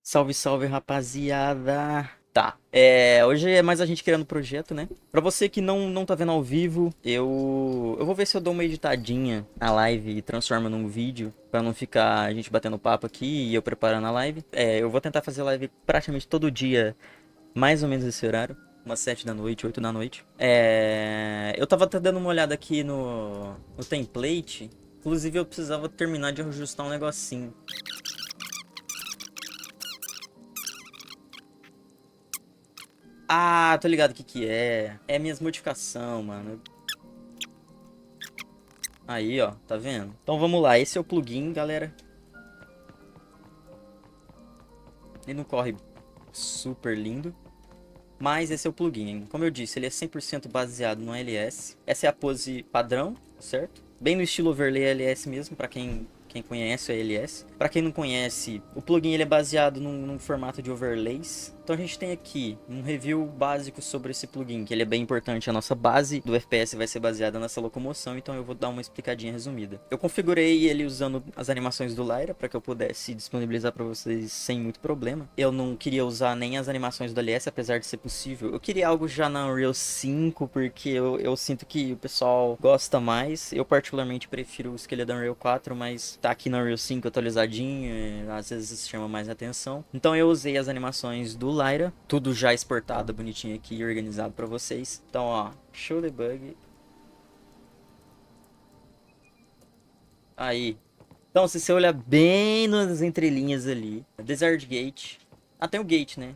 Salve, salve, rapaziada! Tá, hoje é mais a gente criando projeto, né? Pra você que não tá vendo ao vivo, eu vou ver se eu dou uma editadinha na live e transformo num vídeo, pra não ficar a gente batendo papo aqui e eu preparando a live. Eu vou tentar fazer live praticamente todo dia, mais ou menos esse horário, umas 7 da noite, 8 da noite. Eu tava até dando uma olhada aqui no template, inclusive eu precisava terminar de ajustar um negocinho. Ah, tô ligado o que que é. É minhas modificação, mano. Aí, ó, tá vendo? Então vamos lá, esse é o plugin, galera. Ele não corre super lindo, mas esse é o plugin, hein? Como eu disse, ele é 100% baseado no LS. Essa é a pose padrão, certo? Bem no estilo overlay LS mesmo, pra quem conhece o LS. Pra quem não conhece, o plugin ele é baseado num formato de overlays. Então a gente tem aqui um review básico sobre esse plugin, que ele é bem importante. A nossa base do FPS vai ser baseada nessa locomoção, então eu vou dar uma explicadinha resumida. Eu configurei ele usando as animações do Lyra para que eu pudesse disponibilizar para vocês sem muito problema. Eu não queria usar nem as animações do LS, apesar de ser possível. Eu queria algo já na Unreal 5, porque eu sinto que o pessoal gosta mais. Eu particularmente prefiro o esqueleto da Unreal 4, mas tá aqui na Unreal 5 atualizadinho, às vezes chama mais atenção. Então eu usei as animações do Lyra, tudo já exportado bonitinho aqui e organizado para vocês. Então, ó, show debug. Aí. Então, se você olhar bem nas entrelinhas ali, Desert Gate. Ah, tem o Gate, né?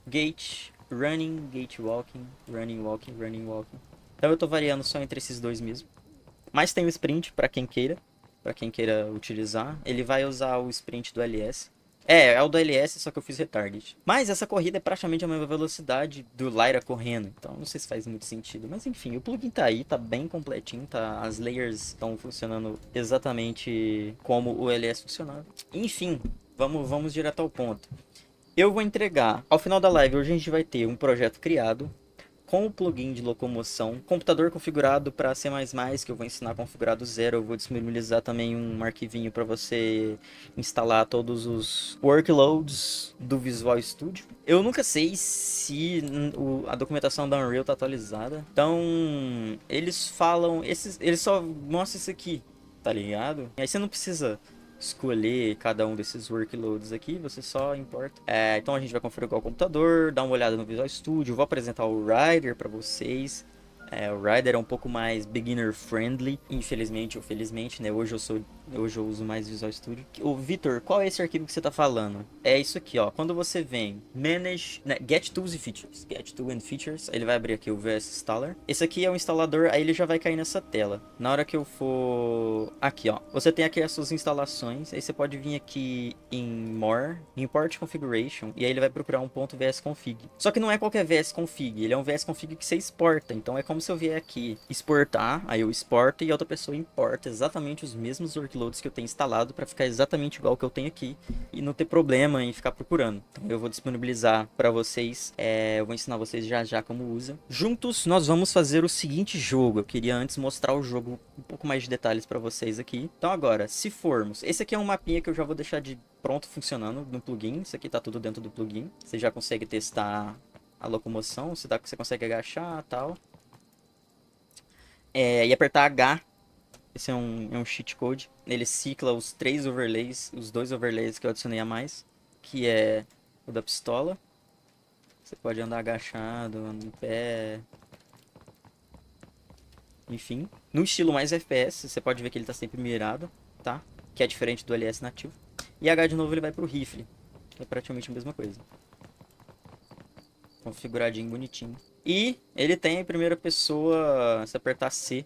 Gate, Running, Gate Walking, Running Walking, Running Walking. Então eu tô variando só entre esses dois mesmo. Mas tem o Sprint para quem queira utilizar. Ele vai usar o Sprint do LS. É o do LS, só que eu fiz Retarded. Mas essa corrida é praticamente a mesma velocidade do Lyra correndo. Então não sei se faz muito sentido. Mas enfim, o plugin tá aí, tá bem completinho. Tá, as layers estão funcionando exatamente como o LS funcionava. Enfim, vamos direto ao ponto. Eu vou entregar, ao final da live, hoje a gente vai ter um projeto criado com o plugin de locomoção, computador configurado para C++, que eu vou ensinar a configurar do zero. Eu vou disponibilizar também um arquivinho para você instalar todos os workloads do Visual Studio. Eu nunca sei se a documentação da Unreal tá atualizada. Então, eles falam, eles só mostram isso aqui, tá ligado? E aí você não precisa escolher cada um desses workloads aqui, você só importa. Então a gente vai configurar o computador, dar uma olhada no Visual Studio, vou apresentar o Rider para vocês. O Rider é um pouco mais beginner friendly, infelizmente ou felizmente, né? Hoje eu uso mais Visual Studio. O Vitor, qual é esse arquivo que você tá falando? É isso aqui, ó. Quando você vem Manage, né, Get Tools e Features, Get Tool and Features, ele vai abrir aqui o VS Installer. Esse aqui é o instalador, aí ele já vai cair nessa tela. Na hora que eu for aqui, ó, você tem aqui as suas instalações. Aí você pode vir aqui em More, Import Configuration, e aí ele vai procurar um ponto VS Config. Só que não é qualquer VS Config, ele é um VS Config que você exporta. Então é como se eu vier aqui exportar, aí eu exporto e a outra pessoa importa exatamente os mesmos workloads que eu tenho instalado para ficar exatamente igual que eu tenho aqui e não ter problema em ficar procurando. Então eu vou disponibilizar para vocês, eu vou ensinar vocês já já como usa. Juntos nós vamos fazer o seguinte jogo. Eu queria antes mostrar o jogo um pouco mais de detalhes para vocês aqui. Então agora, se formos, esse aqui é um mapinha que eu já vou deixar de pronto funcionando no plugin. Isso aqui tá tudo dentro do plugin. Você já consegue testar a locomoção, você consegue agachar e tal. E apertar H. Esse é um cheat code. Ele cicla os 3 overlays, os 2 overlays que eu adicionei a mais, que é o da pistola. Você pode andar agachado, andando em pé, enfim. No estilo mais FPS, você pode ver que ele está sempre mirado, tá? Que é diferente do LS nativo. E H de novo ele vai pro rifle, que é praticamente a mesma coisa. Configuradinho, bonitinho. E ele tem a primeira pessoa, se apertar C,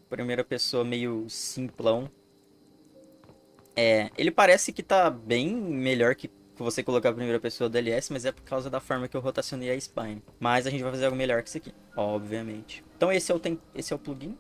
primeira pessoa meio simplão. Ele parece que tá bem melhor que você colocar a primeira pessoa do LS, mas é por causa da forma que eu rotacionei a spine. Mas a gente vai fazer algo melhor que isso aqui, obviamente. Então esse é o plugin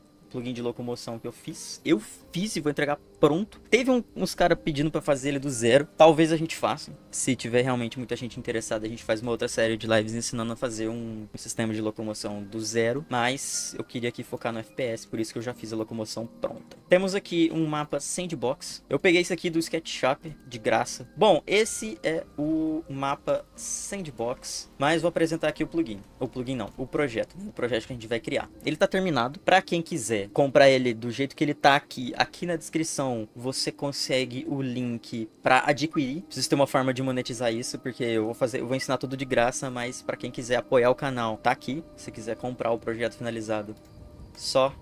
de locomoção que eu fiz. Eu fiz e vou entregar pronto. Teve uns caras pedindo pra fazer ele do zero. Talvez a gente faça. Se tiver realmente muita gente interessada, a gente faz uma outra série de lives ensinando a fazer um sistema de locomoção do zero. Mas eu queria aqui focar no FPS, por isso que eu já fiz a locomoção pronta. Temos aqui um mapa Sandbox. Eu peguei isso aqui do SketchUp, de graça. Bom, esse é o mapa Sandbox, mas vou apresentar aqui o plugin. O plugin não, o projeto que a gente vai criar. Ele tá terminado. Pra quem quiser comprar ele do jeito que ele tá aqui na descrição, você consegue o link pra adquirir. Preciso ter uma forma de monetizar isso, porque eu vou ensinar tudo de graça, mas pra quem quiser apoiar o canal, tá aqui. Se quiser comprar o projeto finalizado, só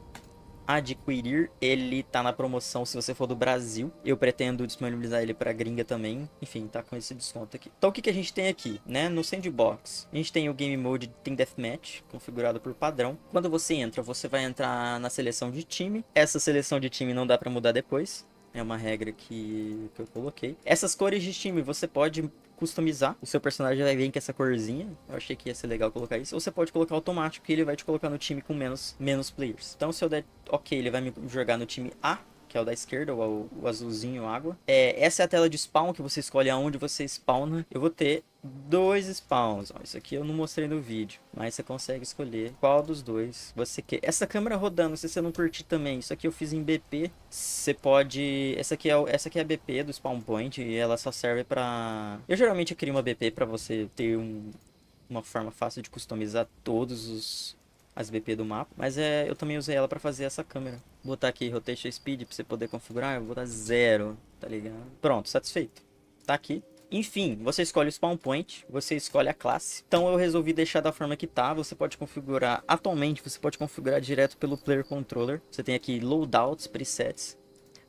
adquirir. Ele tá na promoção se você for do Brasil. Eu pretendo disponibilizar ele pra gringa também. Enfim, tá com esse desconto aqui. Então o que a gente tem aqui, né? No Sandbox, a gente tem o Game Mode Team Deathmatch, configurado por padrão. Quando você entra, você vai entrar na seleção de time. Essa seleção de time não dá pra mudar depois. É uma regra que eu coloquei. Essas cores de time você pode customizar. O seu personagem vai vir com essa corzinha. Eu achei que ia ser legal colocar isso. Ou você pode colocar automático, que ele vai te colocar no time com menos players. Então se eu der ok, ele vai me jogar no time A, que é o da esquerda, o azulzinho, água. Essa é a tela de spawn, que você escolhe aonde você spawna. Eu vou ter 2 spawns. Ó, isso aqui eu não mostrei no vídeo, mas você consegue escolher qual dos dois você quer. Essa câmera rodando, se você não curtir também, isso aqui eu fiz em BP. Você pode... Essa aqui é a BP do spawn point, e ela só serve pra... Eu geralmente crio uma BP pra você ter uma forma fácil de customizar as BP do mapa, mas eu também usei ela pra fazer essa câmera. Vou botar aqui Rotation Speed pra você poder configurar, eu vou botar 0, tá ligado? Pronto, satisfeito. Tá aqui. Enfim, você escolhe o spawn point, você escolhe a classe. Então eu resolvi deixar da forma que tá. Você pode configurar, atualmente você pode configurar direto pelo Player Controller. Você tem aqui loadouts, presets,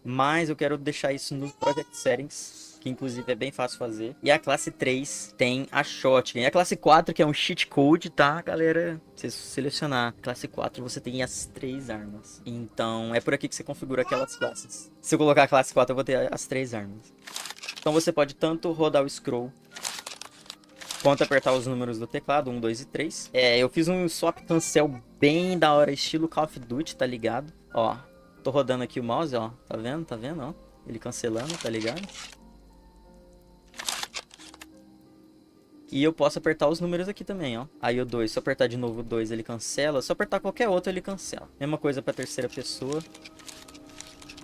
mas eu quero deixar isso no Project Settings, que inclusive é bem fácil fazer. E a classe 3 tem a Shotgun. E a classe 4, que é um cheat code, tá, galera? Se você selecionar a classe 4, você tem as 3 armas. Então é por aqui que você configura aquelas classes. Se eu colocar a classe 4, eu vou ter as 3 armas. Então você pode tanto rodar o scroll, quanto apertar os números do teclado, 1, 2 e 3. Eu fiz um swap cancel bem da hora, estilo Call of Duty, tá ligado? Ó, tô rodando aqui o mouse, ó. Tá vendo? Tá vendo, ó? Ele cancelando, tá ligado? E eu posso apertar os números aqui também, ó. Aí o 2, se eu apertar de novo o 2, ele cancela. Se eu apertar qualquer outro, ele cancela. Mesma coisa pra terceira pessoa.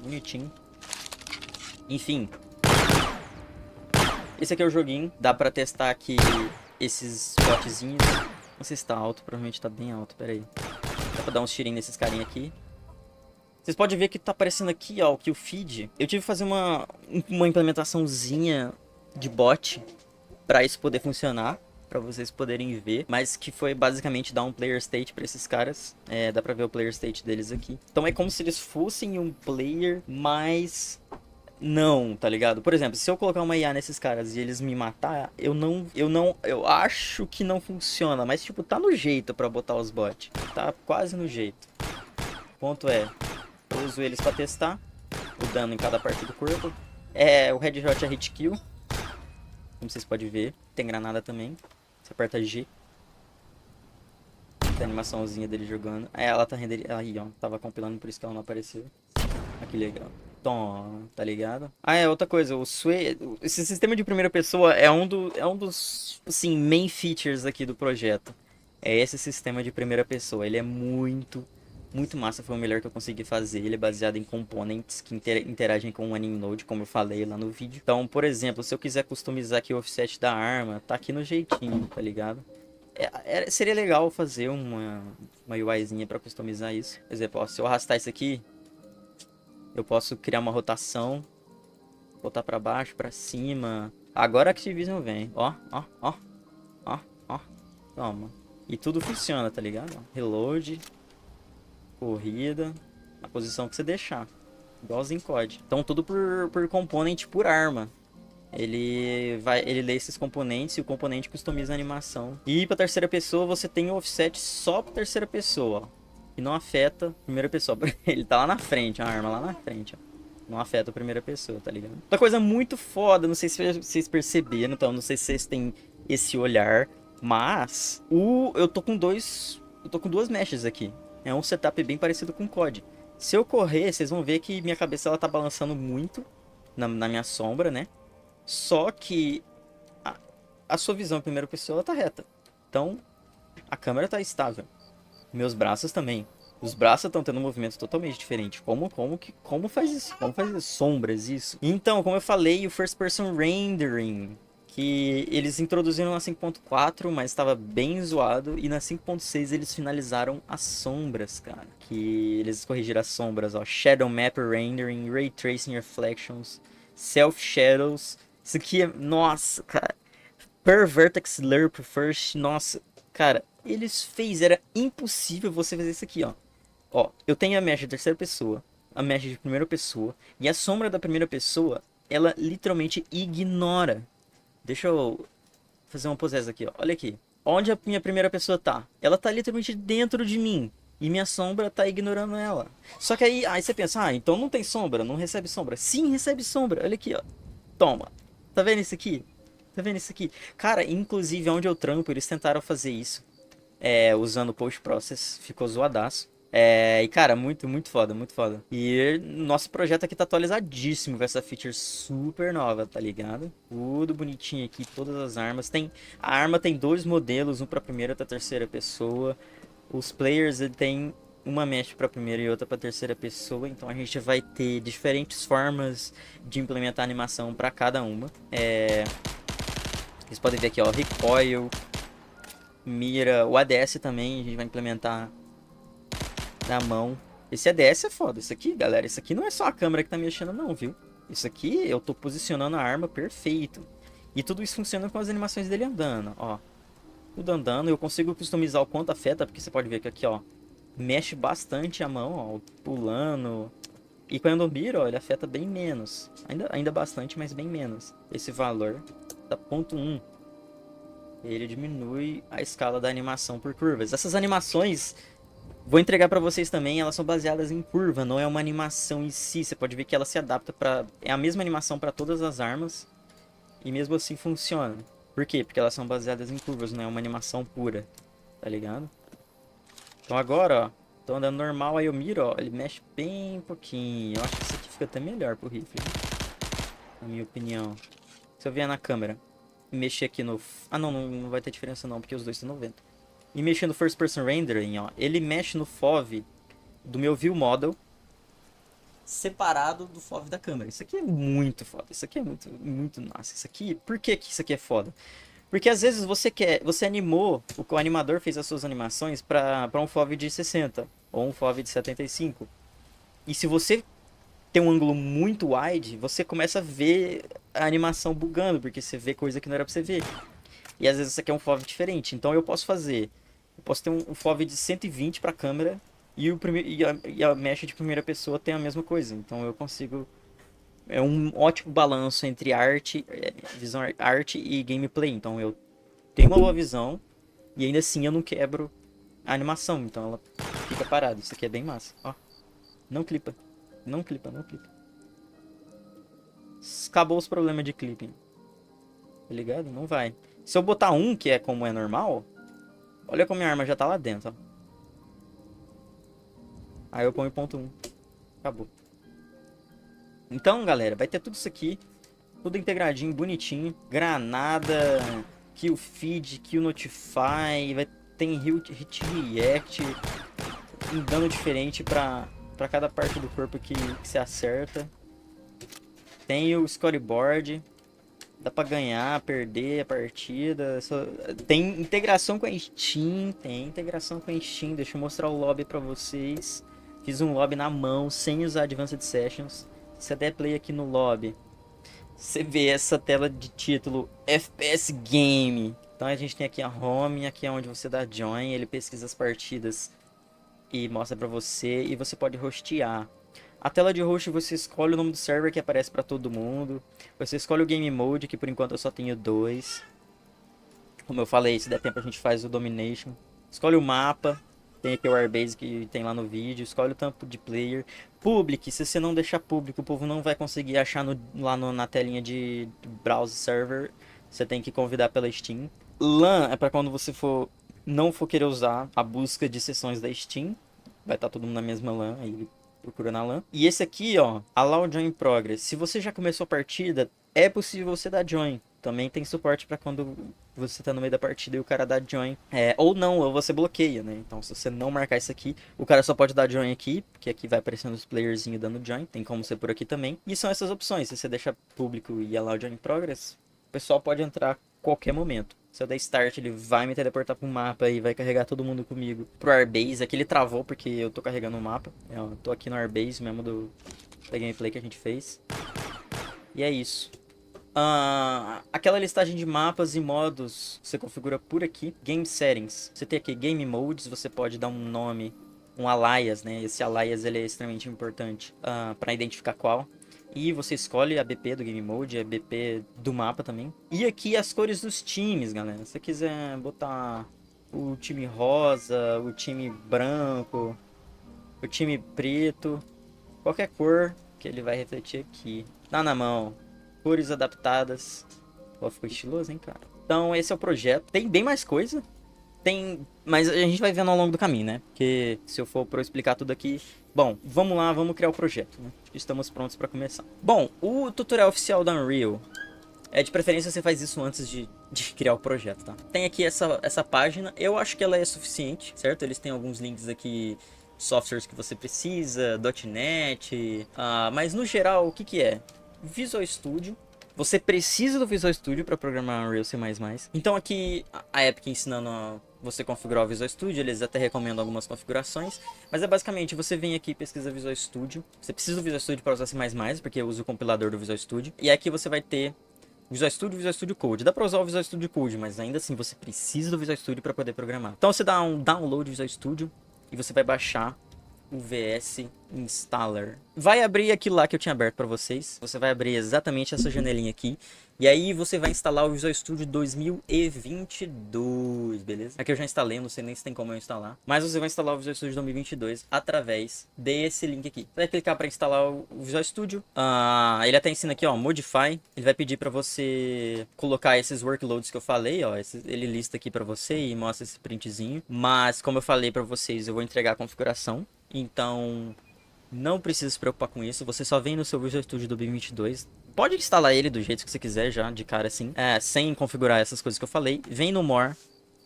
Bonitinho. Enfim. Esse aqui é o joguinho. Dá pra testar aqui esses botzinhos. Não sei se tá alto, provavelmente tá bem alto. Pera aí. Dá pra dar uns tirinhos nesses carinha aqui. Vocês podem ver que tá aparecendo aqui, ó, que o feed. Eu tive que fazer uma implementaçãozinha de bot pra isso poder funcionar, pra vocês poderem ver, mas que foi basicamente dar um player state pra esses caras. Dá pra ver o player state deles aqui. Então é como se eles fossem um player, mas não, tá ligado? Por exemplo, se eu colocar uma IA nesses caras e eles me matar, eu acho que não funciona, mas tipo, tá no jeito pra botar os bots. Tá quase no jeito. O ponto eu uso eles pra testar o dano em cada parte do corpo. O headshot é hit kill, como vocês podem ver. Tem granada também. Você aperta G. Tem a animaçãozinha dele jogando. Ela tá rendendo. Aí, ó. Tava compilando, por isso que ela não apareceu. Ah, que legal. Toma, tá ligado? Outra coisa. Esse sistema de primeira pessoa é um dos, assim, main features aqui do projeto. É esse sistema de primeira pessoa. Ele é muito massa, foi o melhor que eu consegui fazer. Ele é baseado em components que interagem com o Anime Node, como eu falei lá no vídeo. Então, por exemplo, se eu quiser customizar aqui o offset da arma, tá aqui no jeitinho, tá ligado? Seria legal fazer uma UIzinha pra customizar isso. Por exemplo, ó, se eu arrastar isso aqui, eu posso criar uma rotação, botar pra baixo, pra cima. Agora a Activision vem, ó. Toma. E tudo funciona, tá ligado? Reload, corrida, a posição que você deixar, igualzinho COD. Então tudo por componente, por arma. Ele lê esses componentes e o componente customiza a animação. E para terceira pessoa você tem o offset só para terceira pessoa, ó, e não afeta a primeira pessoa. Ele tá lá na frente, a arma lá na frente, ó. Não afeta a primeira pessoa, tá ligado? Outra coisa muito foda, não sei se vocês perceberam, então não sei se vocês têm esse olhar, mas eu tô com duas meshes aqui. É um setup bem parecido com o COD. Se eu correr, vocês vão ver que minha cabeça ela tá balançando muito na minha sombra, né? Só que a sua visão em primeira pessoa ela tá reta. Então, a câmera tá estável. Meus braços também. Os braços estão tendo um movimento totalmente diferente. Como faz isso? Como faz isso? Sombras, isso. Então, como eu falei, o First Person Rendering, que eles introduziram na 5.4, mas estava bem zoado. E na 5.6 eles finalizaram as sombras, cara. Que eles corrigiram as sombras, ó. Shadow Map Rendering, Ray Tracing Reflections, Self Shadows. Isso aqui é... Nossa, cara. Per Vertex Lerp First. Nossa, cara. Eles fez, era impossível você fazer isso aqui, ó. Ó, eu tenho a mesh de terceira pessoa, a mesh de primeira pessoa, e a sombra da primeira pessoa, ela literalmente ignora. Deixa eu fazer uma posesa aqui, ó. Olha aqui. Onde a minha primeira pessoa tá? Ela tá literalmente dentro de mim. E minha sombra tá ignorando ela. Só que aí você pensa, ah, então não tem sombra, não recebe sombra. Sim, recebe sombra. Olha aqui, ó. Toma. Tá vendo isso aqui? Tá vendo isso aqui? Cara, inclusive onde eu trampo, eles tentaram fazer isso. Usando o Post Process. Ficou zoadaço. E cara, muito foda, muito foda. E nosso projeto aqui tá atualizadíssimo com essa feature super nova, tá ligado? Tudo bonitinho aqui, todas as armas. A arma tem dois modelos, um pra primeira e outra terceira pessoa. Os players, ele tem uma mesh pra primeira e outra pra terceira pessoa. Então a gente vai ter diferentes formas de implementar animação pra cada uma. Vocês podem ver aqui, ó, recoil, mira, o ADS também a gente vai implementar na mão. Esse ADS é foda. Isso aqui, galera, isso aqui não é só a câmera que tá mexendo não, viu? Isso aqui eu tô posicionando a arma perfeito. E tudo isso funciona com as animações dele andando, ó. Tudo andando, eu consigo customizar o quanto afeta, porque você pode ver que aqui, ó, mexe bastante a mão, ó, pulando. E quando eu miro, ó, ele afeta bem menos. Ainda bastante, mas bem menos. Esse valor da ponto 1. Ele diminui a escala da animação por curvas. Essas animações, vou entregar pra vocês também, elas são baseadas em curva, não é uma animação em si. Você pode ver que ela se adapta pra... É a mesma animação pra todas as armas. E mesmo assim funciona. Por quê? Porque elas são baseadas em curvas, não é uma animação pura. Tá ligado? Então agora, ó. Tô andando normal, aí eu miro, ó. Ele mexe bem pouquinho. Eu acho que isso aqui fica até melhor pro rifle, na minha opinião. Se eu vier na câmera e mexer aqui no... Ah, não vai ter diferença não, porque os dois estão 90. E mexer no First Person Rendering, ó. Ele mexe no FOV do meu View Model separado do FOV da câmera. Isso aqui é muito foda. Isso aqui é muito massa. Isso aqui... Por que que isso aqui é foda? Porque às vezes você animou, o animador fez as suas animações para um FOV de 60 ou um FOV de 75. E se você tem um ângulo muito wide, você começa a ver a animação bugando, porque você vê coisa que não era pra você ver. E às vezes você quer um FOV diferente. Então eu posso ter um FOV de 120 para câmera e a mesh de primeira pessoa tem a mesma coisa. Então eu consigo... É um ótimo balanço entre arte e gameplay. Então eu tenho uma boa visão e ainda assim eu não quebro a animação. Então ela fica parada. Isso aqui é bem massa. Ó, não clipa. Não clipa, não clipa. Acabou os problemas de clipping. Tá ligado? Não vai. Se eu botar um, que é como é normal, olha como minha arma já tá lá dentro, ó. Aí eu ponho ponto 1. Acabou. Então, galera, vai ter tudo isso aqui. Tudo integradinho, bonitinho. Granada, kill feed, kill notify. Tem hit react. Um dano diferente pra cada parte do corpo que se acerta. Tem o scoreboard. Dá pra ganhar, perder a partida. Tem integração com a Steam. Deixa eu mostrar o lobby pra vocês. Fiz um lobby na mão, sem usar Advanced Sessions. Se você der play aqui no lobby, você vê essa tela de título FPS Game. Então a gente tem aqui a home, aqui é onde você dá join. Ele pesquisa as partidas e mostra pra você. E você pode hostear. A tela de host você escolhe o nome do server que aparece pra todo mundo. Você escolhe o Game Mode, que por enquanto eu só tenho 2. Como eu falei, se der tempo a gente faz o Domination. Escolhe o mapa. Tem aqui o Airbase que tem lá no vídeo. Escolhe o tampo de player. Public, se você não deixar público, o povo não vai conseguir achar na telinha de browse server. Você tem que convidar pela Steam. LAN é pra quando você não for querer usar a busca de sessões da Steam. Vai estar todo mundo na mesma LAN. Aí procura na LAN. E esse aqui, ó, Allow Join Progress. Se você já começou a partida, é possível você dar join. Também tem suporte para quando você tá no meio da partida e o cara dá join. Ou não, ou você bloqueia, né? Então, se você não marcar isso aqui, o cara só pode dar join aqui, porque aqui vai aparecendo os playerzinhos dando join. Tem como ser por aqui também. E são essas opções. Se você deixar público e allow join progress, o pessoal pode entrar a qualquer momento. Se eu der start, ele vai me teleportar pro mapa e vai carregar todo mundo comigo pro Airbase. Aqui ele travou porque eu tô carregando o mapa. Eu tô aqui no Airbase mesmo da gameplay que a gente fez. E é isso. Aquela listagem de mapas e modos você configura por aqui. Game Settings. Você tem aqui Game Modes, você pode dar um nome, um alias, né? Esse alias ele é extremamente importante para identificar qual. E você escolhe a BP do Game Mode, a BP do mapa também. E aqui as cores dos times, galera. Se você quiser botar o time rosa, o time branco, o time preto, qualquer cor que ele vai refletir aqui. Dá na mão. Cores adaptadas. Ó, ficou estiloso, hein, cara? Então, esse é o projeto. Tem bem mais coisa. Mas a gente vai vendo ao longo do caminho, né? Porque se eu for pra eu explicar tudo aqui... Bom, vamos lá, vamos criar o projeto, né? Estamos prontos pra começar. Bom, o tutorial oficial da Unreal... de preferência você faz isso antes de criar o projeto, tá? Tem aqui essa página. Eu acho que ela é suficiente, certo? Eles têm alguns links aqui... Softwares que você precisa, .NET... mas no geral, o que é? Visual Studio. Você precisa do Visual Studio para programar Unreal C++. Então aqui a Epic ensinando a você configurar o Visual Studio. Eles até recomendam algumas configurações. Mas é basicamente, você vem aqui e pesquisa Visual Studio. Você precisa do Visual Studio para usar C++, porque eu uso o compilador do Visual Studio. E aqui você vai ter Visual Studio e Visual Studio Code. Dá para usar o Visual Studio Code, mas ainda assim você precisa do Visual Studio para poder programar. Então você dá um download Visual Studio e você vai baixar o VS Installer. Vai abrir aquilo lá que eu tinha aberto para vocês. Você vai abrir exatamente essa janelinha aqui. E aí você vai instalar o Visual Studio 2022, beleza? Aqui eu já instalei, não sei nem se tem como eu instalar. Mas você vai instalar o Visual Studio 2022 através desse link aqui. Você vai clicar para instalar o Visual Studio. Ele até ensina aqui, ó, Modify. Ele vai pedir para você colocar esses workloads que eu falei, ó. Ele lista aqui para você e mostra esse printzinho. Mas, como eu falei para vocês, eu vou entregar a configuração. Então, não precisa se preocupar com isso. Você só vem no seu Visual Studio 2022. Pode instalar ele do jeito que você quiser já, de cara assim. Sem configurar essas coisas que eu falei. Vem no More,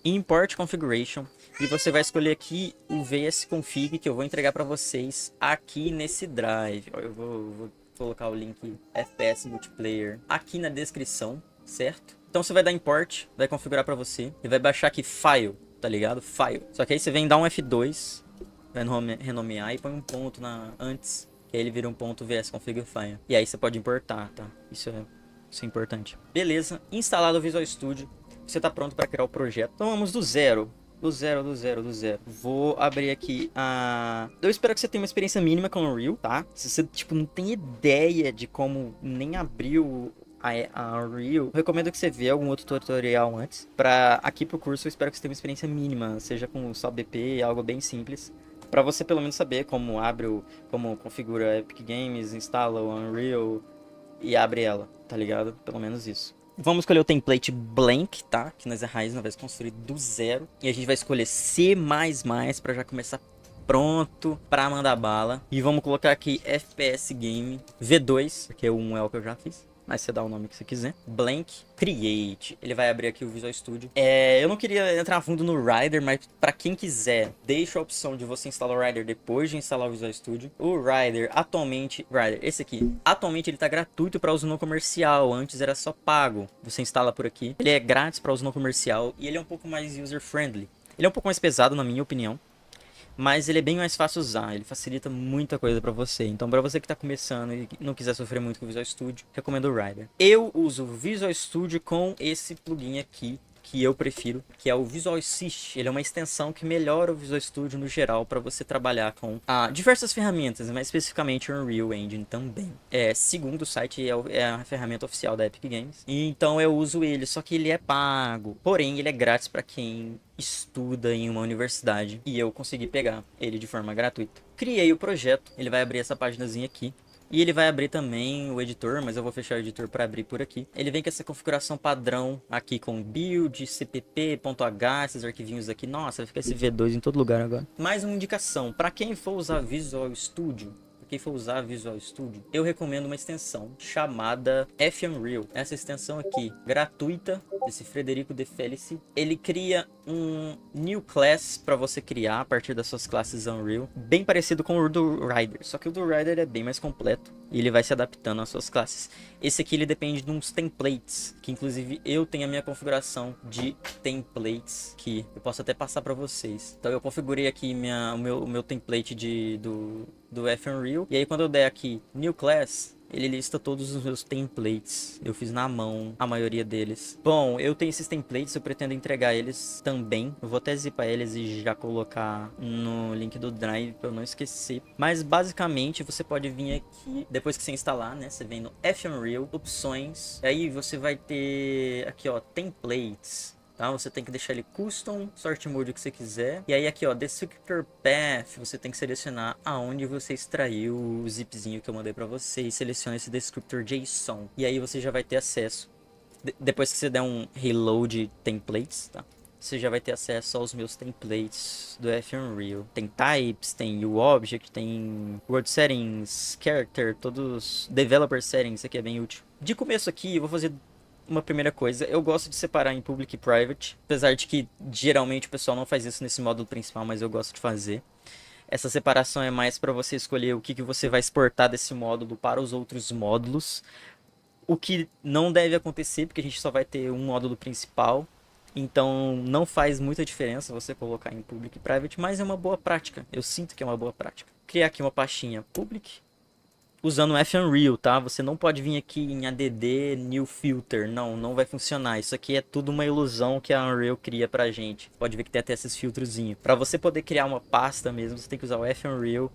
Import Configuration. E você vai escolher aqui o VS Config, que eu vou entregar para vocês aqui nesse drive. Eu vou colocar o link FPS Multiplayer aqui na descrição, certo? Então você vai dar Import, vai configurar para você. E vai baixar aqui File, tá ligado? File. Só que aí você vem dar um F2... vai renomear e põe um ponto antes, que aí ele vira um ponto VS Config File. E aí você pode importar, tá? Isso é importante. Beleza, instalado o Visual Studio, você tá pronto para criar o projeto. Então vamos do zero. Do zero. Vou abrir aqui eu espero que você tenha uma experiência mínima com o Unreal, tá? Se você, tipo, não tem ideia de como nem abrir a Unreal, eu recomendo que você vê algum outro tutorial antes. Aqui pro curso eu espero que você tenha uma experiência mínima, seja com só BP, algo bem simples. Pra você pelo menos saber como como configura Epic Games, instala o Unreal e abre ela, tá ligado? Pelo menos isso. Vamos escolher o template blank, tá? Que nós é raiz, nós vamos construir do zero. E a gente vai escolher C++ pra já começar pronto pra mandar bala. E vamos colocar aqui FPS Game V2, porque o 1 é o que eu já fiz. Mas você dá o nome que você quiser. Blank Create. Ele vai abrir aqui o Visual Studio. Eu não queria entrar a fundo no Rider, mas para quem quiser, deixa a opção de você instalar o Rider depois de instalar o Visual Studio. O Rider, atualmente... esse aqui. Atualmente ele tá gratuito para uso não comercial. Antes era só pago. Você instala por aqui. Ele é grátis para uso não comercial. E ele é um pouco mais user-friendly. Ele é um pouco mais pesado, na minha opinião. Mas ele é bem mais fácil usar, ele facilita muita coisa pra você. Então pra você que tá começando e não quiser sofrer muito com o Visual Studio, recomendo o Rider. Eu uso o Visual Studio com esse plugin aqui, que eu prefiro, que é o Visual Assist. Ele é uma extensão que melhora o Visual Studio no geral para você trabalhar com diversas ferramentas, mas especificamente o Unreal Engine também. Segundo o site, é a ferramenta oficial da Epic Games. E então eu uso ele, só que ele é pago. Porém, ele é grátis para quem estuda em uma universidade. E eu consegui pegar ele de forma gratuita. Criei o projeto, ele vai abrir essa paginazinha aqui. E ele vai abrir também o editor, mas eu vou fechar o editor para abrir por aqui. Ele vem com essa configuração padrão aqui com build, cpp, .h, esses arquivinhos aqui. Nossa, vai ficar esse V2 em todo lugar agora. Mais uma indicação, para quem for usar Visual Studio, quem for usar Visual Studio, eu recomendo uma extensão chamada F-Unreal. Essa extensão aqui, gratuita, desse Frederico De Felici, ele cria um new class para você criar a partir das suas classes Unreal, bem parecido com o do Rider, só que o do Rider é bem mais completo e ele vai se adaptando às suas classes. Esse aqui ele depende de uns templates, que inclusive eu tenho a minha configuração de templates, que eu posso até passar para vocês. Então eu configurei aqui o meu template do F-Unreal, e aí quando eu der aqui New Class, ele lista todos os meus templates. Eu fiz na mão a maioria deles. Bom, eu tenho esses templates, eu pretendo entregar eles também. Eu vou até zipar eles e já colocar no link do Drive para eu não esquecer. Mas basicamente você pode vir aqui, depois que você instalar, né? Você vem no F-Unreal, opções. Aí você vai ter aqui, ó, templates. Tá? Você tem que deixar ele custom, sort mode o que você quiser. E aí aqui, ó, descriptor path, você tem que selecionar aonde você extraiu o zipzinho que eu mandei para você e seleciona esse descriptor JSON. E aí você já vai ter acesso, depois que você der um reload templates, tá? Você já vai ter acesso aos meus templates do F-Unreal. Tem types, tem UObject, tem word settings, character, todos developer settings, isso aqui é bem útil. De começo aqui, eu vou fazer uma primeira coisa, eu gosto de separar em public e private, apesar de que geralmente o pessoal não faz isso nesse módulo principal, mas eu gosto de fazer. Essa separação é mais para você escolher o que você vai exportar desse módulo para os outros módulos. O que não deve acontecer, porque a gente só vai ter um módulo principal, então não faz muita diferença você colocar em public e private, mas é uma boa prática, eu sinto que é uma boa prática. Criar aqui uma pastinha public, usando o F-Unreal, tá? Você não pode vir aqui em add new filter, não vai funcionar. Isso aqui é tudo uma ilusão que a Unreal cria pra gente. Pode ver que tem até esses filtrozinhos. Pra você poder criar uma pasta mesmo, você tem que usar o F-Unreal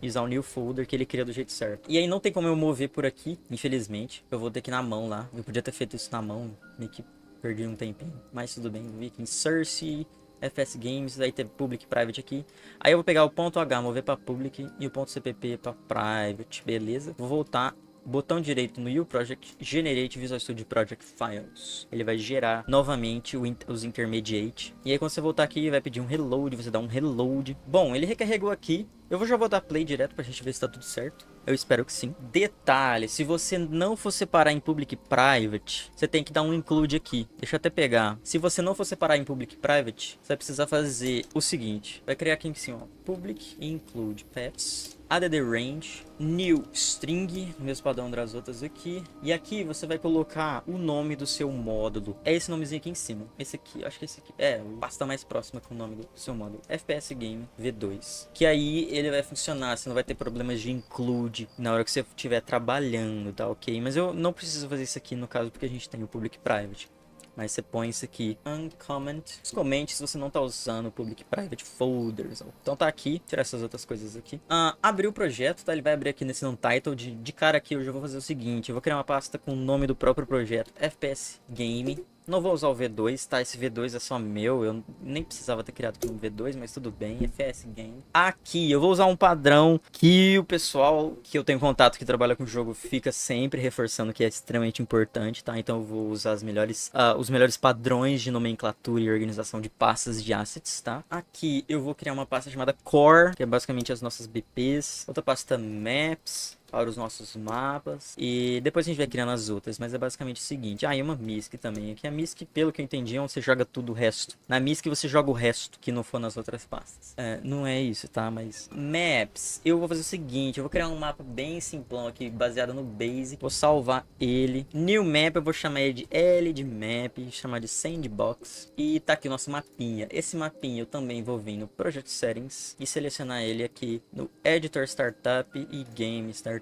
e usar o new folder que ele cria do jeito certo. E aí não tem como eu mover por aqui, infelizmente. Eu vou ter que ir na mão lá. Eu podia ter feito isso na mão, meio que perdi um tempinho. Mas tudo bem, vou vir aqui em Source, FS Games, aí tem Public e Private aqui. Aí eu vou pegar o ponto H, mover para Public e o ponto CPP para Private, beleza? Vou voltar, botão direito no U-Project, Generate Visual Studio Project Files. Ele vai gerar novamente os intermediate. E aí quando você voltar aqui, vai pedir um reload, você dá um reload. Bom, ele recarregou aqui. Eu já vou dar play direto pra gente ver se tá tudo certo. Eu espero que sim. Detalhe, se você não for separar em public e private, você tem que dar um include aqui. Deixa eu até pegar. Se você não for separar em public e private, você vai precisar fazer o seguinte. Vai criar aqui em cima, ó, public include paths, add range, new string, mesmo padrão das outras aqui. E aqui você vai colocar o nome do seu módulo. É esse nomezinho aqui em cima. Esse aqui, acho que esse aqui. É, o pasta mais próxima com o nome do seu módulo. FPS Game V2. Que aí ele vai funcionar, você não vai ter problemas de include na hora que você estiver trabalhando, tá ok? Mas eu não preciso fazer isso aqui no caso porque a gente tem o public e private. Mas você põe isso aqui, uncomment. Comente se você não tá usando o public private folders. Então tá aqui, tirar essas outras coisas aqui. Abrir o projeto, tá? Ele vai abrir aqui nesse non-title. De cara aqui eu já vou fazer o seguinte. Eu vou criar uma pasta com o nome do próprio projeto. FPS Game. Não vou usar o V2, tá? Esse V2 é só meu. Eu nem precisava ter criado aqui um V2, mas tudo bem. FS Game. Aqui eu vou usar um padrão que o pessoal que eu tenho contato que trabalha com o jogo fica sempre reforçando que é extremamente importante, tá? Então eu vou usar os melhores padrões de nomenclatura e organização de pastas de assets, tá? Aqui eu vou criar uma pasta chamada Core, que é basicamente as nossas BPs. Outra pasta Maps, para os nossos mapas. E depois a gente vai criando as outras. Mas é basicamente o seguinte. E uma MISC também. Aqui a MISC, pelo que eu entendi, é onde você joga tudo o resto. Na MISC você joga o resto, que não for nas outras pastas. Não é isso, tá? Mas Maps, eu vou fazer o seguinte. Eu vou criar um mapa bem simplão aqui, baseado no Basic. Vou salvar ele. New Map, eu vou chamar ele de L de Map. Chamar de Sandbox. E tá aqui o nosso mapinha. Esse mapinha eu também vou vir no Project Settings. E selecionar ele aqui no Editor Startup e Game Startup.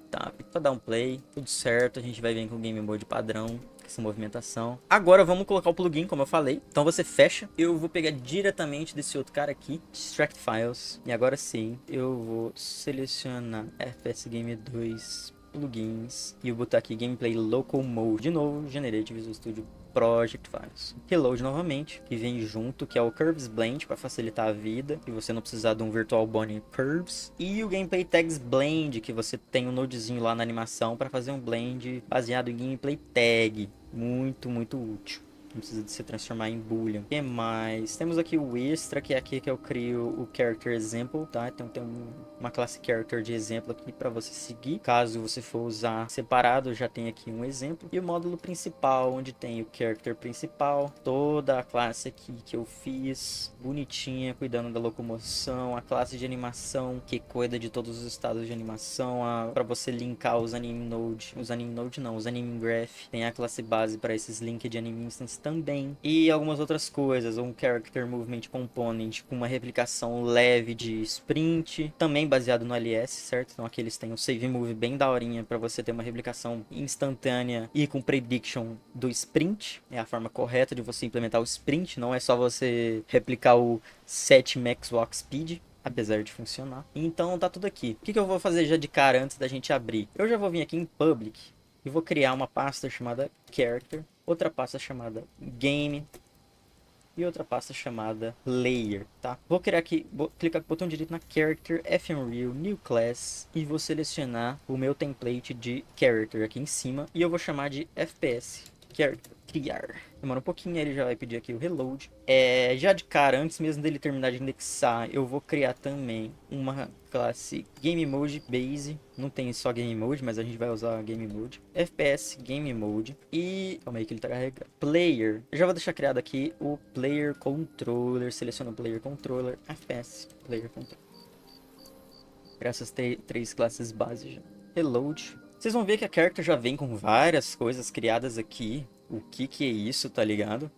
Só dar um play, tudo certo, a gente vai vir com o Game Mode padrão, essa movimentação. Agora vamos colocar o plugin, como eu falei. Então você fecha, eu vou pegar diretamente desse outro cara aqui, Extract Files. E agora sim, eu vou selecionar FPS Game 2 plugins. E eu vou botar aqui Gameplay Local Mode. De novo, Generate Visual Studio Project Files. Reload novamente, que vem junto, que é o Curves Blend para facilitar a vida, e você não precisar de um Virtual Body Curves. E o Gameplay Tags Blend, que você tem um nodezinho lá na animação para fazer um blend baseado em Gameplay Tag. Muito, muito útil. Não precisa de se transformar em boolean. O que mais? Temos aqui o extra, que é aqui que eu crio o character example, tá? Então tem uma classe character de exemplo aqui para você seguir. Caso você for usar separado, já tem aqui um exemplo. E o módulo principal, onde tem o character principal, toda a classe aqui que eu fiz, bonitinha, cuidando da locomoção, a classe de animação que cuida de todos os estados de animação, para você linkar os anime node, os anime graph. Tem a classe base para esses links de anime instance também, e algumas outras coisas, um character movement component com uma replicação leve de sprint, também baseado no LS, certo? Então aqui eles têm um save move bem daorinha para você ter uma replicação instantânea e com prediction do sprint. É a forma correta de você implementar o sprint, não é só você replicar o set max walk speed, apesar de funcionar. Então tá tudo aqui. O que eu vou fazer já de cara antes da gente abrir? Eu já vou vir aqui em public e vou criar uma pasta chamada character, outra pasta chamada game e outra pasta chamada layer, tá? Vou criar aqui, vou clicar com o botão direito na character, FUnreal, new class, e vou selecionar o meu template de character aqui em cima e eu vou chamar de FPS character. Criar. Demora um pouquinho, ele já vai pedir aqui o reload. Já de cara, antes mesmo dele terminar de indexar, eu vou criar também uma classe Game Mode Base. Não tem só Game Mode, mas a gente vai usar Game Mode. FPS Game Mode. E... calma aí que ele tá carregando. Player. Eu já vou deixar criado aqui o Player Controller. Seleciona o Player Controller. FPS Player Controller. Essas três classes base já. Reload. Vocês vão ver que a character já vem com várias coisas criadas aqui. O que é isso, tá ligado?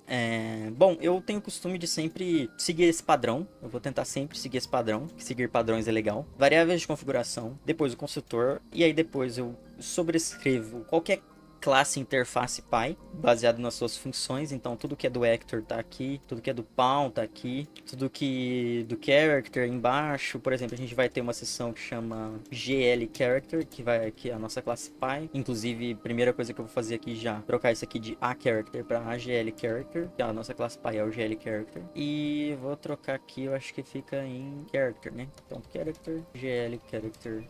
Bom, eu tenho o costume de sempre seguir esse padrão. Eu vou tentar sempre seguir esse padrão, que seguir padrões é legal. Variáveis de configuração, depois o construtor, e aí depois eu sobrescrevo qualquer classe interface Py, baseado nas suas funções. Então tudo que é do actor tá aqui, tudo que é do pawn tá aqui, tudo que do character embaixo. Por exemplo, a gente vai ter uma seção que chama GL character, que é a nossa classe Py. Inclusive, primeira coisa que eu vou fazer aqui já, trocar isso aqui de A character para AGL character, que a nossa classe Py é o GL character. E vou trocar aqui, eu acho que fica em character, né? Então character, GL character.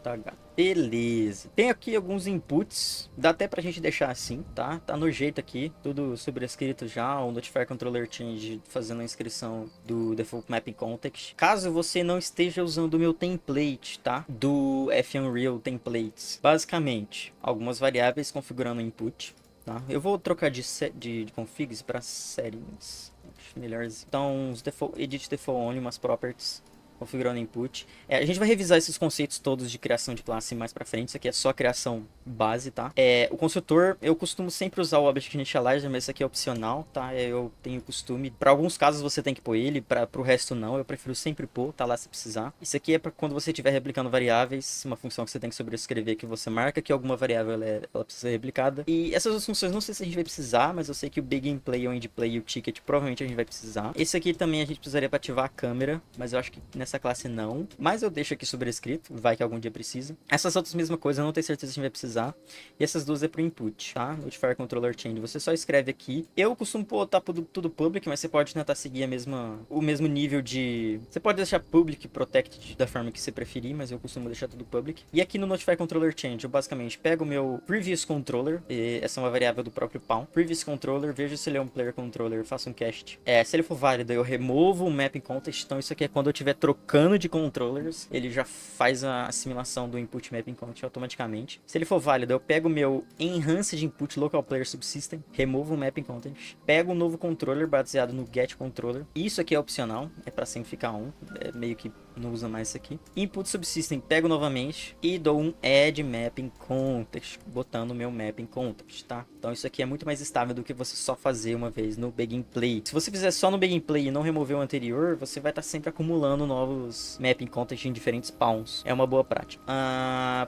.h. Beleza. Tem aqui alguns inputs. Dá até pra gente deixar assim, tá? Tá no jeito aqui. Tudo sobrescrito já. O Notify Controller Change fazendo a inscrição do Default Mapping Context. Caso você não esteja usando o meu template, tá? Do FUnreal Templates. Basicamente, algumas variáveis configurando o input, tá? Eu vou trocar de configs para settings. Acho melhor. Então, os edit default only, umas properties. Configurando input. A gente vai revisar esses conceitos todos de criação de classe mais pra frente. Isso aqui é só criação base, tá? O construtor, eu costumo sempre usar o Object Initializer, mas isso aqui é opcional, tá? Eu tenho costume. Para alguns casos você tem que pôr ele, pro resto não. Eu prefiro sempre pôr, tá lá se precisar. Isso aqui é para quando você estiver replicando variáveis, uma função que você tem que sobrescrever, que você marca que alguma variável ela precisa ser replicada. E essas duas funções não sei se a gente vai precisar, mas eu sei que o Begin Play, o End Play e o Ticket provavelmente a gente vai precisar. Esse aqui também a gente precisaria para ativar a câmera, mas eu acho que nessa classe não, mas eu deixo aqui sobrescrito, vai que algum dia precisa. Essas outras mesma coisa, eu não tenho certeza se a gente vai precisar. E essas duas é pro input, tá? Notifier Controller Change, você só escreve aqui. Eu costumo botar tudo public, mas você pode tentar seguir o mesmo nível de... Você pode deixar public, protected da forma que você preferir, mas eu costumo deixar tudo public. E aqui no Notify Controller Change, eu basicamente pego o meu Previous Controller, e essa é uma variável do próprio pawn. Previous Controller, vejo se ele é um Player Controller, faço um cast. Se ele for válido, eu removo o Mapping Context, então isso aqui é quando eu estiver trocando de controllers, ele já faz a assimilação do input mapping context automaticamente. Se ele for válido, eu pego o meu enhanced input local player subsystem, removo o mapping context, pego um novo controller baseado no get controller. Isso aqui é opcional, é para sempre ficar on, meio que não usa mais isso aqui. Input subsystem, pego novamente e dou um add mapping context, botando o meu mapping context, tá? Então isso aqui é muito mais estável do que você só fazer uma vez no Begin Play. Se você fizer só no Begin Play e não remover o anterior, você vai estar sempre acumulando novos mapping context em diferentes pawns. É uma boa prática.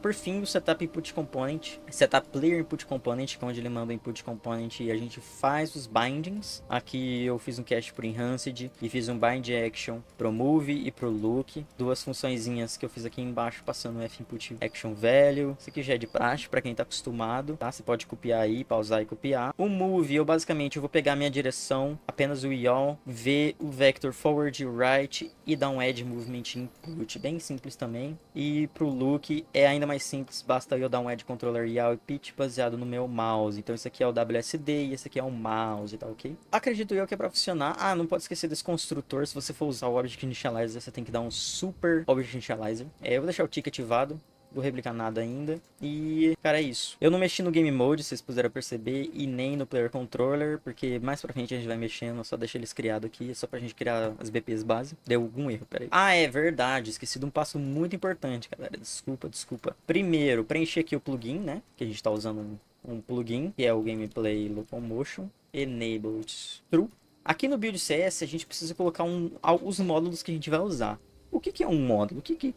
Por fim, o setup input component, setup player input component, que é onde ele manda o input component e a gente faz os bindings. Aqui eu fiz um cache por enhanced e fiz um bind action pro move e pro look. Public, duas funçõezinhas que eu fiz aqui embaixo, passando o F-Input Action Value. Isso aqui já é de praxe, para quem tá acostumado, tá? Você pode copiar aí, pausar e copiar. O Move, eu vou pegar a minha direção, apenas o Yaw, ver o Vector Forward e Right e dar um Add Movement Input, bem simples também. E pro Look é ainda mais simples, basta eu dar um Add Controller Yaw e Pitch baseado no meu mouse. Então esse aqui é o WSD e esse aqui é o mouse, tá ok? Acredito eu que é pra funcionar. Ah, não pode esquecer desse construtor, se você for usar o Object Initializer, você tem que dar um Super Object Initializer. Eu vou deixar o tick ativado. Vou replicar nada ainda. E, cara, é isso. Eu não mexi no Game Mode, vocês puderam perceber, e nem no Player Controller, porque mais pra frente a gente vai mexendo, só deixa eles criados aqui, só pra gente criar as BPs base. Deu algum erro, peraí. Ah, é verdade, esqueci de um passo muito importante, galera. Desculpa. Primeiro, preencher aqui o plugin, né? Que a gente tá usando um plugin, que é o Gameplay Locomotion. Enabled True. Aqui no Build CS, a gente precisa colocar os módulos que a gente vai usar. O que é um módulo? O que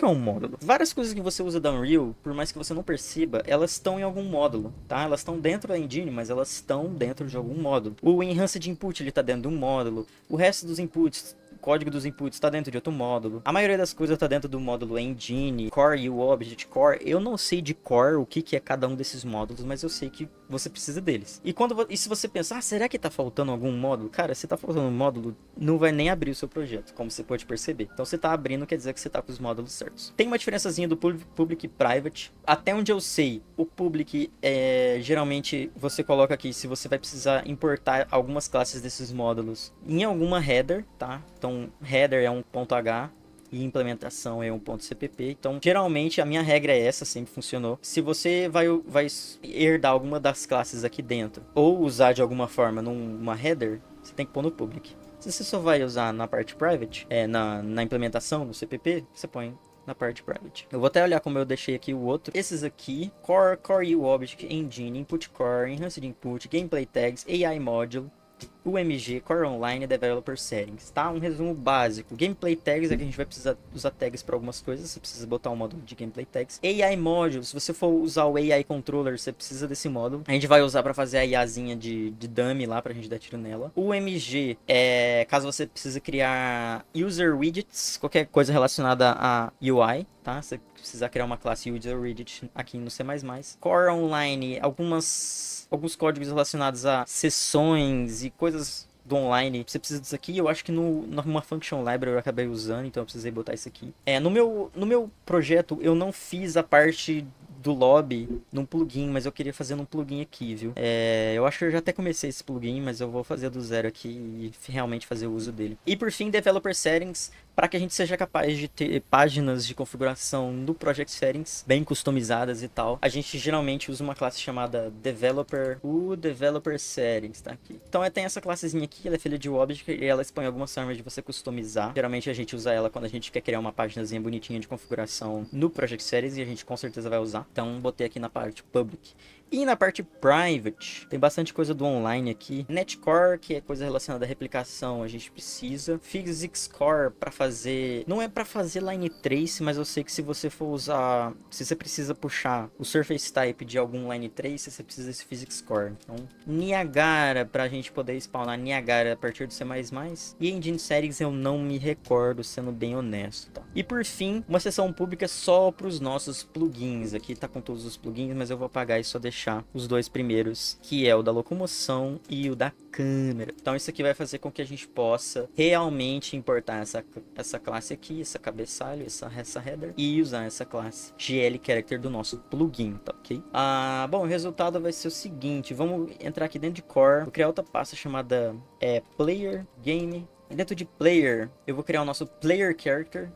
é um módulo? Várias coisas que você usa da Unreal, por mais que você não perceba, elas estão em algum módulo, tá? Elas estão dentro da engine, mas elas estão dentro de algum módulo. O Enhanced Input, ele tá dentro de um módulo. O resto dos inputs, o código dos inputs está dentro de outro módulo. A maioria das coisas está dentro do módulo Engine, Core e o Object Core. Eu não sei de core o que é cada um desses módulos, mas eu sei que você precisa deles. E se você pensar, será que tá faltando algum módulo? Cara, se tá faltando um módulo, não vai nem abrir o seu projeto, como você pode perceber. Então, se tá abrindo, quer dizer que você tá com os módulos certos. Tem uma diferençazinha do Public e Private. Até onde eu sei, o Public geralmente você coloca aqui se você vai precisar importar algumas classes desses módulos em alguma header, tá? Então, header é um ponto .h. E implementação é um ponto .cpp. Então, geralmente, a minha regra é essa, sempre funcionou. Se você vai herdar alguma das classes aqui dentro, ou usar de alguma forma numa header, você tem que pôr no public. Se você só vai usar na parte private, na implementação, no CPP, você põe na parte private. Eu vou até olhar como eu deixei aqui o outro. Esses aqui, Core U Object, Engine, Input Core, Enhanced Input, Gameplay Tags, AI Module, UMG, Core Online, Developer Settings, tá? Um resumo básico. Gameplay Tags é que a gente vai precisar usar tags para algumas coisas, você precisa botar um módulo de Gameplay Tags. AI Module, se você for usar o AI Controller, você precisa desse módulo. A gente vai usar para fazer a IAzinha de dummy lá, pra gente dar tiro nela. O UMG é caso você precise criar User Widgets, qualquer coisa relacionada a UI, tá? Você precisar criar uma classe User Widget aqui no C++. Core Online, alguns códigos relacionados a sessões e coisas do online, você precisa disso aqui. Eu acho que numa Function Library eu acabei usando, então eu precisei botar isso aqui. No meu projeto eu não fiz a parte do lobby num plugin, mas eu queria fazer num plugin aqui, viu? Eu acho que eu já até comecei esse plugin, mas eu vou fazer do zero aqui e realmente fazer o uso dele. E por fim, Developer Settings, para que a gente seja capaz de ter páginas de configuração no Project Settings bem customizadas e tal. A gente geralmente usa uma classe chamada Developer Settings, tá aqui. Então tem essa classezinha aqui, ela é filha de Object e ela expõe algumas formas de você customizar. Geralmente a gente usa ela quando a gente quer criar uma paginazinha bonitinha de configuração no Project Settings e a gente com certeza vai usar. Então botei aqui na parte Public. E na parte Private, tem bastante coisa do online aqui. Netcore, que é coisa relacionada à replicação, a gente precisa. Physics Core para fazer... Não é para fazer line trace, mas eu sei que se você for usar... Se você precisa puxar o Surface Type de algum line trace, você precisa desse Physics Core. Então, Niagara, pra gente poder spawnar Niagara a partir do C++. E Engine Settings eu não me recordo, sendo bem honesto, tá? E por fim, uma seção pública só para os nossos plugins. Aqui tá com todos os plugins, mas eu vou apagar e só deixar os dois primeiros, que é o da locomoção e o da câmera. Então isso aqui vai fazer com que a gente possa realmente importar essa classe aqui, essa cabeçalho, essa header, e usar essa classe GL Character do nosso plugin, tá ok? Bom, o resultado vai ser o seguinte, vamos entrar aqui dentro de Core, vou criar outra pasta chamada Player Game. E dentro de Player, eu vou criar o nosso Player Character.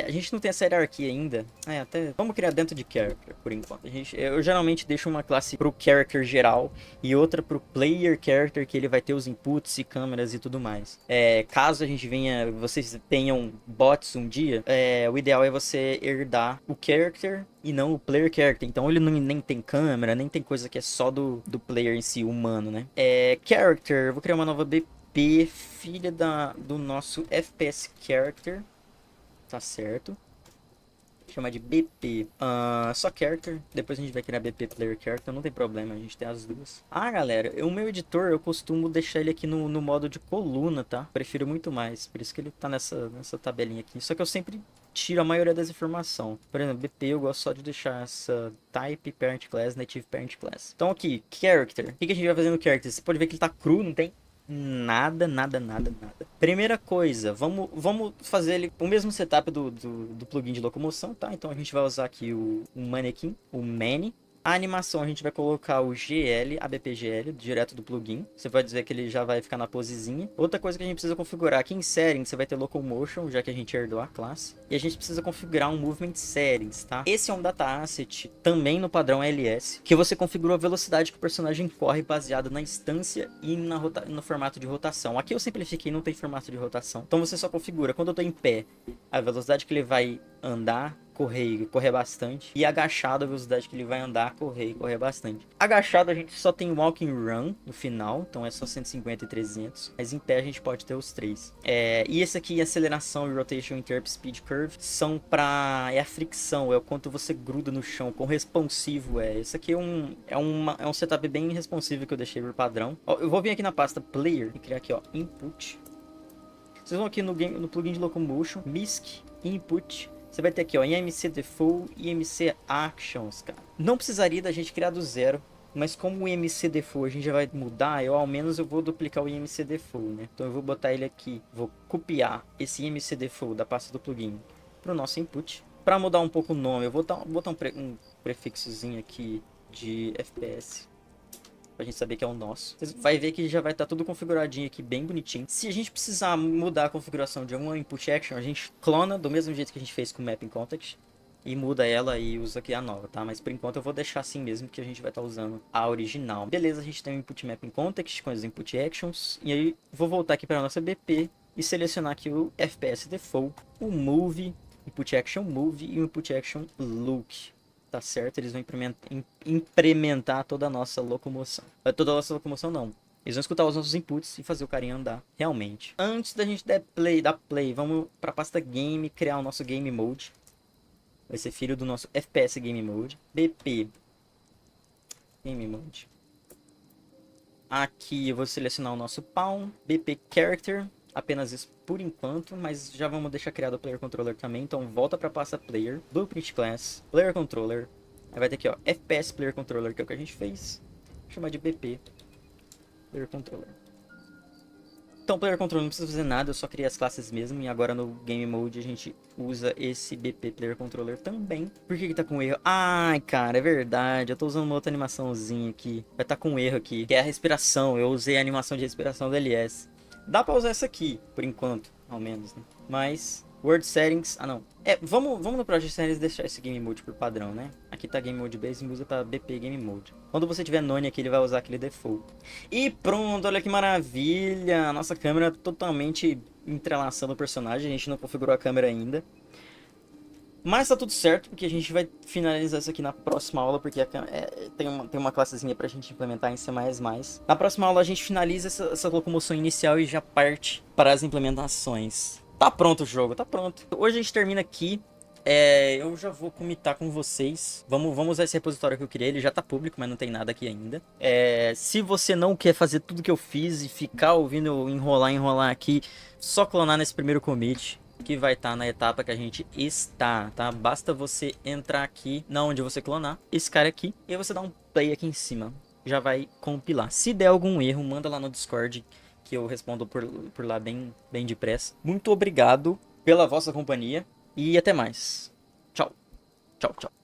A gente não tem essa hierarquia ainda. Até vamos criar dentro de Character, por enquanto. Eu geralmente deixo uma classe pro Character geral e outra pro Player Character, que ele vai ter os inputs e câmeras e tudo mais. Caso vocês tenham bots um dia, o ideal é você herdar o Character e não o Player Character. Então ele nem tem câmera, nem tem coisa que é só do player em si, humano, né? Character, eu vou criar uma nova BP, filha do nosso FPS Character, tá certo? Chamar de BP. Só character. Depois a gente vai criar BP Player Character. Não tem problema, a gente tem as duas. Ah, galera, o meu editor eu costumo deixar ele aqui no modo de coluna, tá? Prefiro muito mais. Por isso que ele tá nessa tabelinha aqui. Só que eu sempre tiro a maioria das informações. Por exemplo, BP eu gosto só de deixar essa type, parent class, native parent class. Então aqui, character. O que a gente vai fazer no character? Você pode ver que ele tá cru, não tem nada. Primeira coisa, vamos fazer ele o mesmo setup do plugin de locomoção, tá? Então a gente vai usar aqui o manequim, o mani. A animação a gente vai colocar o GL, ABPGL, direto do plugin. Você vai dizer que ele já vai ficar na posezinha. Outra coisa que a gente precisa configurar aqui em Settings, você vai ter Locomotion, já que a gente herdou a classe. E a gente precisa configurar um Movement Settings, tá? Esse é um data asset, também no padrão LS, que você configurou a velocidade que o personagem corre baseado na instância e no formato de rotação. Aqui eu simplifiquei, não tem formato de rotação. Então você só configura, quando eu tô em pé, a velocidade que ele vai andar, correr bastante. E agachado, a velocidade que ele vai andar, correr bastante. Agachado a gente só tem walking run no final, então é só 150 e 300. Mas em pé a gente pode ter os três. E esse aqui, aceleração e rotation interrupt speed curve, são é a fricção, é o quanto você gruda no chão, quão responsivo é. Esse aqui é um setup bem responsivo que eu deixei por padrão. Ó, eu vou vir aqui na pasta player e criar aqui, ó, input. Vocês vão aqui no plugin de locomotion, MISC, input. Você vai ter aqui, ó, IMC Default e IMC Actions, cara. Não precisaria da gente criar do zero, mas como o IMC Default a gente já vai mudar, ao menos eu vou duplicar o IMC Default, né? Então eu vou botar ele aqui, vou copiar esse IMC Default da pasta do plugin para o nosso input. Para mudar um pouco o nome, eu vou botar um prefixozinho aqui de FPS. Pra gente saber que é o nosso. Você vai ver que já vai estar tudo configuradinho aqui, bem bonitinho. Se a gente precisar mudar a configuração de alguma input action, a gente clona do mesmo jeito que a gente fez com o mapping context e muda ela e usa aqui a nova, tá? Mas por enquanto eu vou deixar assim mesmo, que a gente vai estar usando a original. Beleza, a gente tem o input mapping context com as input actions. E aí vou voltar aqui para nossa BP e selecionar aqui o FPS default, o move, input action move e o input action look. Tá certo, eles vão implementar toda a nossa locomoção. Toda a nossa locomoção não. Eles vão escutar os nossos inputs e fazer o carinha andar realmente. Antes da gente dar play, vamos para a pasta game, criar o nosso game mode. Vai ser filho do nosso FPS game mode. BP game mode. Aqui eu vou selecionar o nosso pawn, BP character. Apenas isso por enquanto, mas já vamos deixar criado o Player Controller também. Então volta para a pasta Player, Blueprint Class, Player Controller. Aí vai ter aqui, ó, FPS Player Controller, que é o que a gente fez. Vou chamar de BP Player Controller. Então Player Controller não precisa fazer nada, eu só criei as classes mesmo. E agora no Game Mode a gente usa esse BP Player Controller também. Por que tá com erro? Ai, cara, é verdade. Eu tô usando uma outra animaçãozinha aqui. Vai estar com erro aqui, que é a respiração. Eu usei a animação de respiração do LS. Dá pra usar essa aqui, por enquanto, ao menos, né? Mas, Word Settings... Ah, não. Vamos no Project Settings deixar esse Game Mode por padrão, né? Aqui tá Game Mode Base e usa pra BP Game Mode. Quando você tiver None aqui, ele vai usar aquele default. E pronto, olha que maravilha! A nossa câmera totalmente entrelaçando o personagem. A gente não configurou a câmera ainda. Mas tá tudo certo, porque a gente vai finalizar isso aqui na próxima aula, porque tem uma classezinha pra gente implementar em C++. Na próxima aula a gente finaliza essa locomoção inicial e já parte para as implementações. Tá pronto o jogo, tá pronto. Hoje a gente termina aqui. Eu já vou comitar com vocês. Vamos usar esse repositório que eu criei, ele já tá público, mas não tem nada aqui ainda. Se você não quer fazer tudo que eu fiz e ficar ouvindo eu enrolar aqui, só clonar nesse primeiro commit, que vai estar na etapa que a gente está, tá? Basta você entrar aqui na onde você clonar esse cara aqui e aí você dá um play aqui em cima, já vai compilar. Se der algum erro, manda lá no Discord que eu respondo por lá bem depressa. Muito obrigado pela vossa companhia e até mais. Tchau. Tchau, tchau.